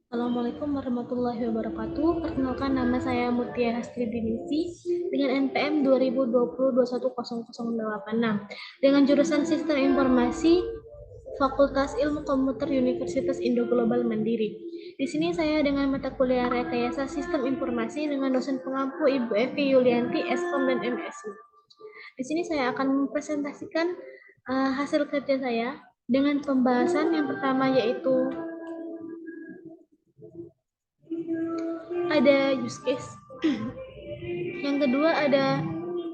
Assalamualaikum warahmatullahi wabarakatuh. Perkenalkan, nama saya Mutia Hastri Dinisi dengan NPM 2020 dengan jurusan Sistem Informasi Fakultas Ilmu Komputer Universitas Indo Global Mandiri. Di sini saya dengan mata kuliah Rekayasa Sistem Informasi dengan dosen pengampu Ibu Evi Yulianti, Skom dan MSI. Di sini saya akan mempresentasikan hasil kerja saya dengan pembahasan yang pertama yaitu ada use case, yang kedua ada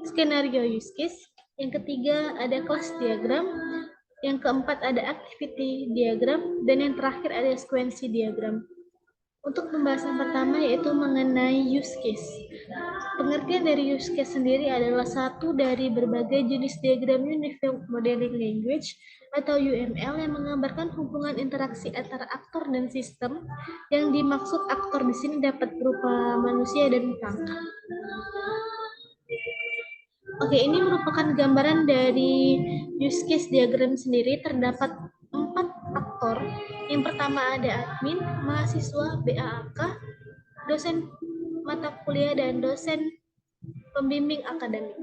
skenario use case, yang ketiga ada class diagram, yang keempat ada activity diagram, dan yang terakhir ada sequence diagram. Untuk pembahasan pertama yaitu mengenai use case. Pengertian dari use case sendiri adalah satu dari berbagai jenis diagram Unified Modeling Language atau UML yang menggambarkan hubungan interaksi antara aktor dan sistem. Yang dimaksud aktor di sini dapat berupa manusia dan perangkat. Oke, ini merupakan gambaran dari use case diagram sendiri. Terdapat 4 aktor. Yang pertama ada admin, mahasiswa, BAAK, dosen mata kuliah, dan dosen pembimbing akademik.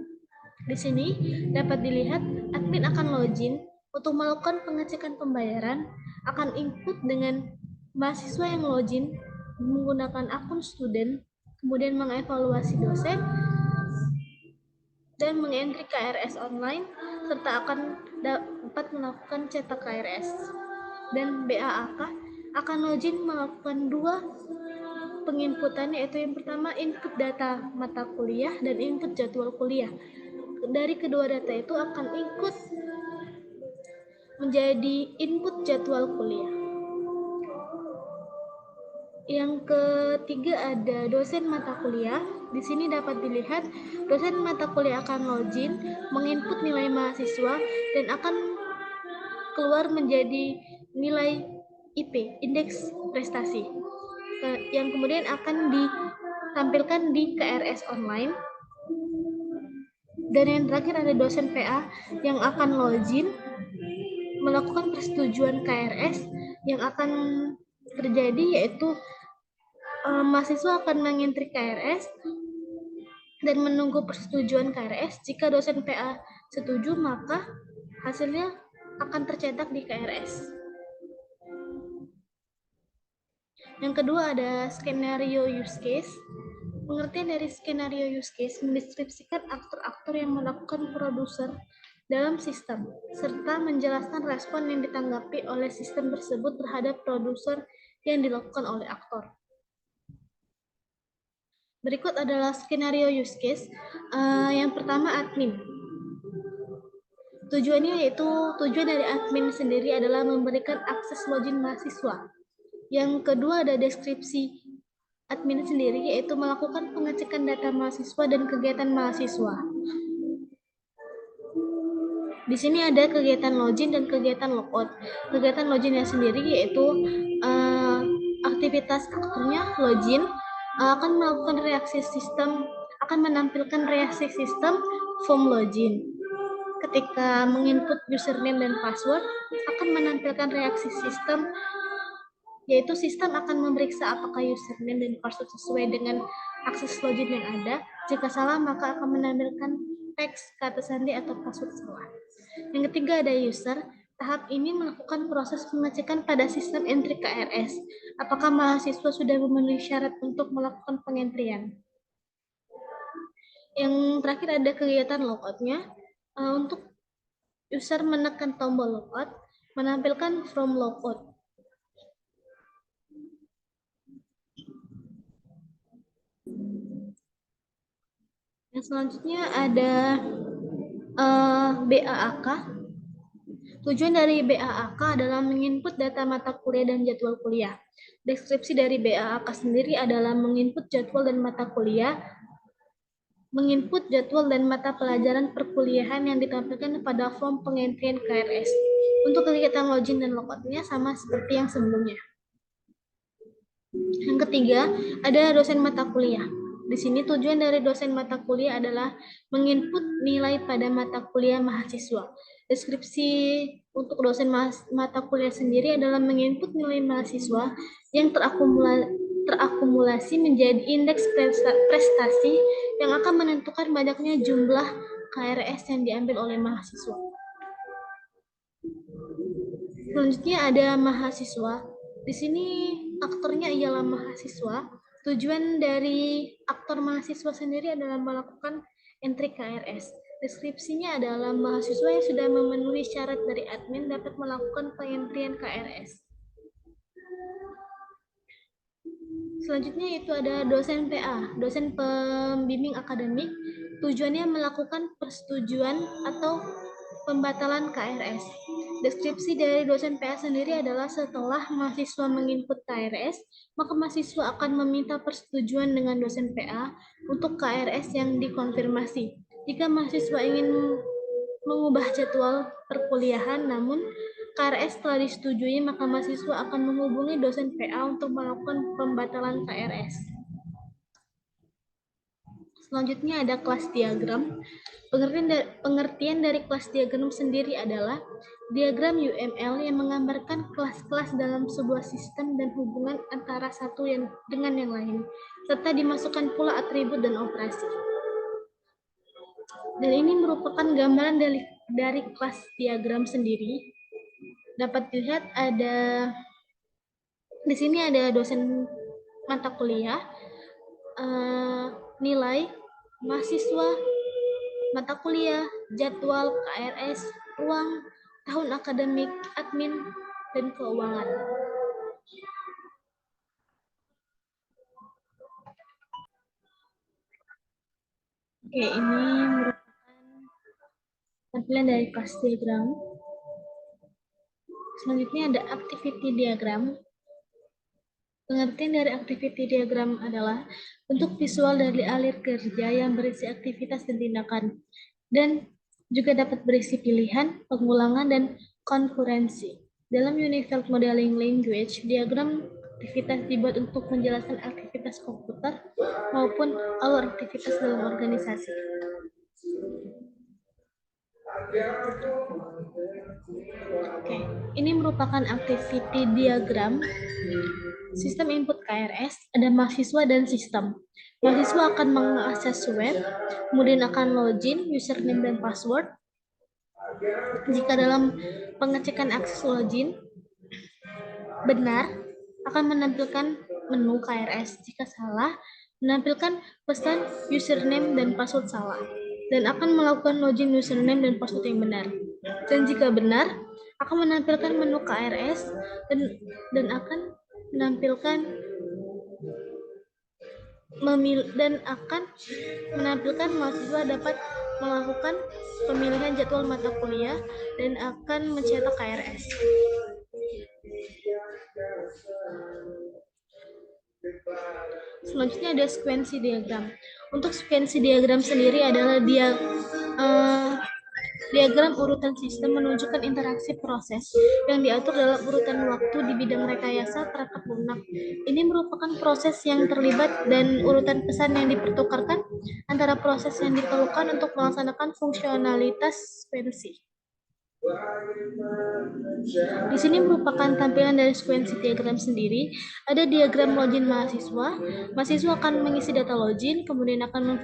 Di sini dapat dilihat admin akan login untuk melakukan pengecekan pembayaran, akan input dengan mahasiswa yang login menggunakan akun student, kemudian mengevaluasi dosen, dan mengentry KRS online, serta akan dapat melakukan cetak KRS. Dan BAAK akan login melakukan dua penginputan, yaitu yang pertama input data mata kuliah dan input jadwal kuliah. Dari kedua data itu akan ikut menjadi input jadwal kuliah. Yang ketiga ada dosen mata kuliah. Di sini dapat dilihat dosen mata kuliah akan login, menginput nilai mahasiswa, dan akan keluar menjadi nilai IP, indeks prestasi, yang kemudian akan ditampilkan di KRS online. Dan yang terakhir ada dosen PA yang akan login, melakukan persetujuan KRS. Yang akan terjadi yaitu mahasiswa akan mengintrik KRS dan menunggu persetujuan KRS. Jika dosen PA setuju, maka hasilnya akan tercetak di KRS. Yang kedua ada skenario use case. Pengertian dari skenario use case mendeskripsikan aktor-aktor yang melakukan produser dalam sistem, serta menjelaskan respon yang ditanggapi oleh sistem tersebut terhadap produser yang dilakukan oleh aktor. Berikut adalah skenario use case. Yang pertama admin. Tujuannya yaitu tujuan dari admin sendiri adalah memberikan akses login mahasiswa. Yang kedua ada deskripsi admin sendiri, yaitu melakukan pengecekan data mahasiswa dan kegiatan mahasiswa. Di sini ada kegiatan login dan kegiatan logout. Kegiatan loginnya sendiri yaitu aktivitas aktornya login akan melakukan reaksi sistem, akan menampilkan reaksi sistem form login. Ketika menginput username dan password, akan menampilkan reaksi sistem, yaitu sistem akan memeriksa apakah username dan password sesuai dengan akses login yang ada. Jika salah, maka akan menampilkan teks kata sandi atau password salah. Yang ketiga ada user. Tahap ini melakukan proses pengecekan pada sistem entry KRS. Apakah mahasiswa sudah memenuhi syarat untuk melakukan pengentrian? Yang terakhir ada kegiatan logout-nya. Untuk user menekan tombol logout, menampilkan from logout. Yang selanjutnya ada BAAK. Tujuan dari BAAK adalah menginput data mata kuliah dan jadwal kuliah. Deskripsi dari BAAK sendiri adalah menginput jadwal dan mata kuliah, menginput jadwal dan mata pelajaran perkuliahan yang ditampilkan pada form pengentrian KRS. Untuk kegiatan login dan logout-nya sama seperti yang sebelumnya. Yang ketiga, ada dosen mata kuliah. Di sini tujuan dari dosen mata kuliah adalah menginput nilai pada mata kuliah mahasiswa. Deskripsi untuk dosen mata kuliah sendiri adalah menginput nilai mahasiswa yang terakumulasi menjadi indeks prestasi yang akan menentukan banyaknya jumlah KRS yang diambil oleh mahasiswa. Selanjutnya ada mahasiswa. Di sini aktornya ialah mahasiswa. Tujuan dari aktor mahasiswa sendiri adalah melakukan entry KRS. Deskripsinya adalah mahasiswa yang sudah memenuhi syarat dari admin dapat melakukan pengentrian KRS. Selanjutnya itu ada dosen PA, dosen pembimbing akademik. Tujuannya melakukan persetujuan atau pembatalan KRS. Deskripsi dari dosen PA sendiri adalah setelah mahasiswa menginput KRS, maka mahasiswa akan meminta persetujuan dengan dosen PA untuk KRS yang dikonfirmasi. Jika mahasiswa ingin mengubah jadwal perkuliahan, namun KRS telah disetujui, maka mahasiswa akan menghubungi dosen PA untuk melakukan pembatalan KRS. Selanjutnya ada kelas diagram. Pengertian dari kelas diagram sendiri adalah diagram UML yang menggambarkan kelas-kelas dalam sebuah sistem dan hubungan antara satu dengan yang lain, serta dimasukkan pula atribut dan operasi. Dan ini merupakan gambaran dari kelas diagram sendiri. Dapat dilihat ada di sini ada dosen mata kuliah, nilai, mahasiswa, mata kuliah, jadwal, KRS, ruang, tahun akademik, admin, dan keuangan. Oke, ini merupakan tampilan dari kelas diagram. Selanjutnya ada activity diagram. Pengertian dari activity diagram adalah bentuk visual dari alir kerja yang berisi aktivitas dan tindakan, dan juga dapat berisi pilihan, pengulangan, dan konkurensi. Dalam Unified Modeling Language, diagram aktivitas dibuat untuk menjelaskan aktivitas komputer maupun alur aktivitas dalam organisasi. Oke, ini merupakan activity diagram sistem input KRS, ada mahasiswa dan sistem. Mahasiswa akan mengakses web, kemudian akan login, username dan password. Jika dalam pengecekan akses login benar, akan menampilkan menu KRS. Jika salah, menampilkan pesan username dan password salah, dan akan melakukan login username dan password yang benar. Dan jika benar, akan menampilkan menu KRS dan akan menampilkan mahasiswa dapat melakukan pemilihan jadwal mata kuliah dan akan mencetak KRS. Selanjutnya ada sekuensi diagram. Untuk sekuensi diagram sendiri adalah diagram urutan sistem menunjukkan interaksi proses yang diatur dalam urutan waktu di bidang rekayasa perangkat lunak. Ini merupakan proses yang terlibat dan urutan pesan yang dipertukarkan antara proses yang diperlukan untuk melaksanakan fungsionalitas sekuensi. Di sini merupakan tampilan dari sekuensi diagram sendiri. Ada diagram login mahasiswa. Mahasiswa akan mengisi data login, kemudian akan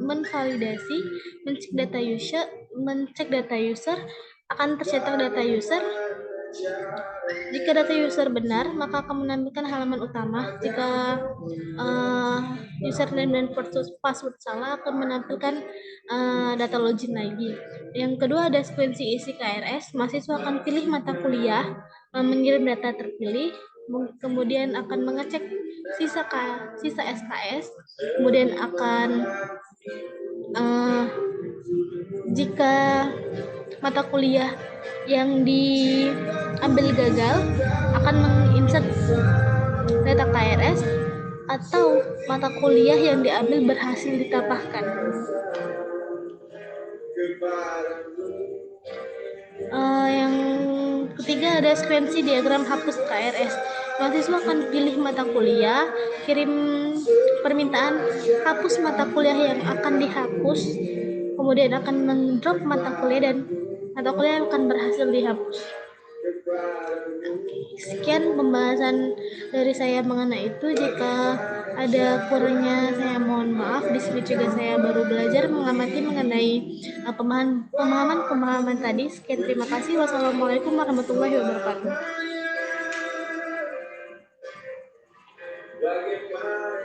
menvalidasi, mencek data user, akan tercetak data user. Jika data user benar, maka akan menampilkan halaman utama. Jika username dan password salah, akan menampilkan data login lagi. Yang kedua ada sekuensi isi KRS. Mahasiswa akan pilih mata kuliah, mengirim data terpilih, kemudian akan mengecek sisa SKS, kemudian akan jika mata kuliah yang diambil gagal, akan menginsert data KRS, atau mata kuliah yang diambil berhasil ditambahkan. Yang ketiga ada sekuensi diagram hapus KRS. Mahasiswa akan pilih mata kuliah, kirim permintaan hapus mata kuliah yang akan dihapus, kemudian akan mendrop mata kuliah dan atau kuliah akan berhasil dihapus. Sekian pembahasan dari saya mengenai itu. Jika ada kurangnya saya mohon maaf. Di sini juga saya baru belajar mengamati mengenai pemahaman tadi. Sekian, terima kasih. Wassalamualaikum warahmatullahi wabarakatuh.